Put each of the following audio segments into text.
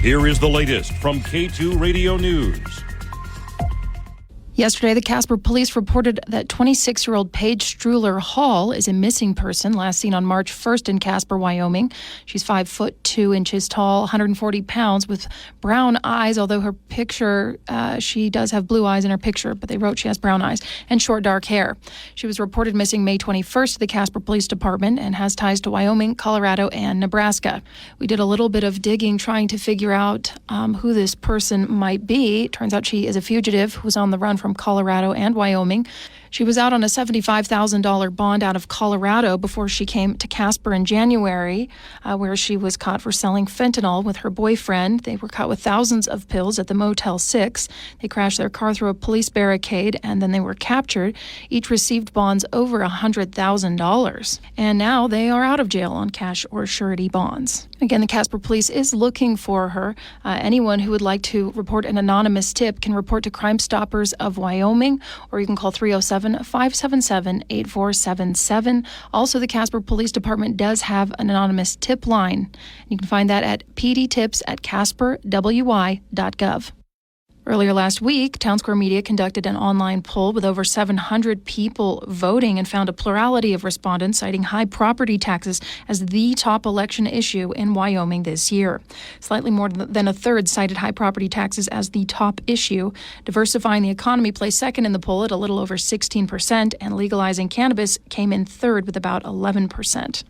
Here is the latest from K2 Radio News. Yesterday, the Casper police reported that 26-year-old Paige Struhler Hall is a missing person, last seen on March 1st in Casper, Wyoming. She's 5 foot 2 inches tall, 140 pounds, with brown eyes, although her picture, she does have blue eyes in her picture, but they wrote she has brown eyes, and short dark hair. She was reported missing May 21st to the Casper Police Department and has ties to Wyoming, Colorado, and Nebraska. We did a little bit of digging trying to figure out who this person might be. Turns out she is a fugitive who was on the run from Colorado and Wyoming. She was out on a $75,000 bond out of Colorado before she came to Casper in January, where she was caught for selling fentanyl with her boyfriend. They were caught with thousands of pills at the Motel 6. They crashed their car through a police barricade, and then they were captured. Each received bonds over $100,000. And now they are out of jail on cash or surety bonds. Again, the Casper Police is looking for her. Anyone who would like to report an anonymous tip can report to Crime Stoppers of Wyoming, or you can call 307-577-8477. Also, the Casper Police Department does have an anonymous tip line. You can find that at pdtips@casperwy.gov. Earlier last week, Town Square Media conducted an online poll with over 700 people voting and found a plurality of respondents citing high property taxes as the top election issue in Wyoming this year. Slightly more than a third cited high property taxes as the top issue. Diversifying the economy placed second in the poll at a little over 16%, and legalizing cannabis came in third with about 11%.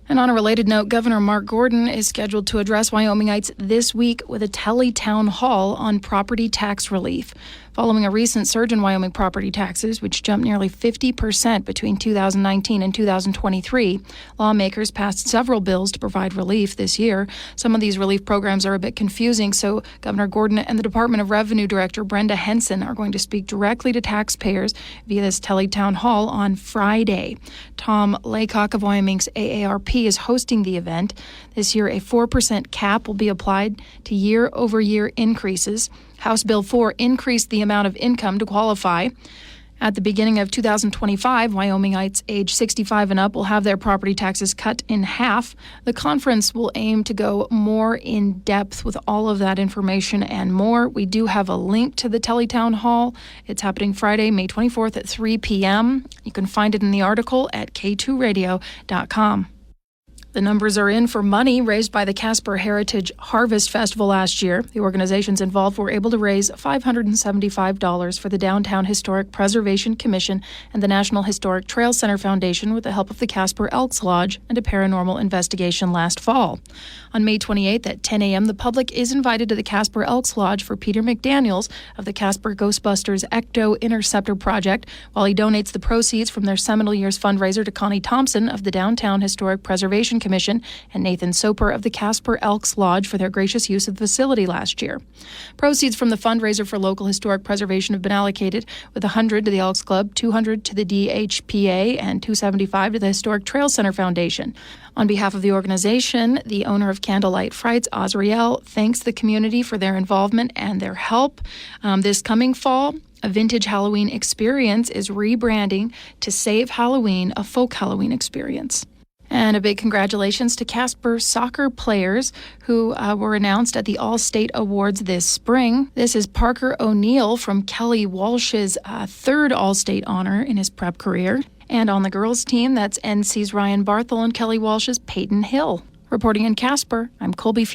And on a related note, Governor Mark Gordon is scheduled to address Wyomingites this week with a tele-town hall on property tax relief. Following a recent surge in Wyoming property taxes, which jumped nearly 50% between 2019 and 2023, lawmakers passed several bills to provide relief this year. Some of these relief programs are a bit confusing, so Governor Gordon and the Department of Revenue Director Brenda Henson are going to speak directly to taxpayers via this tele-town hall on Friday. Tom Laycock of Wyoming's AARP is hosting the event. This year, a 4% cap will be applied to year-over-year increases. House Bill 4 increased the amount of income to qualify. At the beginning of 2025, Wyomingites age 65 and up will have their property taxes cut in half. The conference will aim to go more in depth with all of that information and more. We do have a link to the Teletown Hall. It's happening Friday, May 24th at 3 p.m. You can find it in the article at k2radio.com. The numbers are in for money raised by the Casper Heritage Harvest Festival last year. The organizations involved were able to raise $575 for the Downtown Historic Preservation Commission and the National Historic Trail Center Foundation with the help of the Casper Elks Lodge and a paranormal investigation last fall. On May 28th at 10 a.m., the public is invited to the Casper Elks Lodge for Peter McDaniels of the Casper Ghostbusters Ecto Interceptor Project, while he donates the proceeds from their Seminole Years fundraiser to Connie Thompson of the Downtown Historic Preservation Commission and Nathan Soper of the Casper Elks Lodge for their gracious use of the facility last year. Proceeds from the fundraiser for local historic preservation have been allocated, with $100 to the Elks Club, $200 to the DHPA, and $275 to the Historic Trail Center Foundation. On behalf of the organization, the owner of Candlelight Frights, Azriel, thanks the community for their involvement and their help. This coming fall, a vintage Halloween experience is rebranding to Save Halloween, a folk Halloween experience. And a big congratulations to Casper soccer players who were announced at the All-State Awards this spring. This is Parker O'Neill from Kelly Walsh's third All-State honor in his prep career. And on the girls' team, that's NC's Ryan Barthel and Kelly Walsh's Peyton Hill. Reporting in Casper, I'm Colby Fee.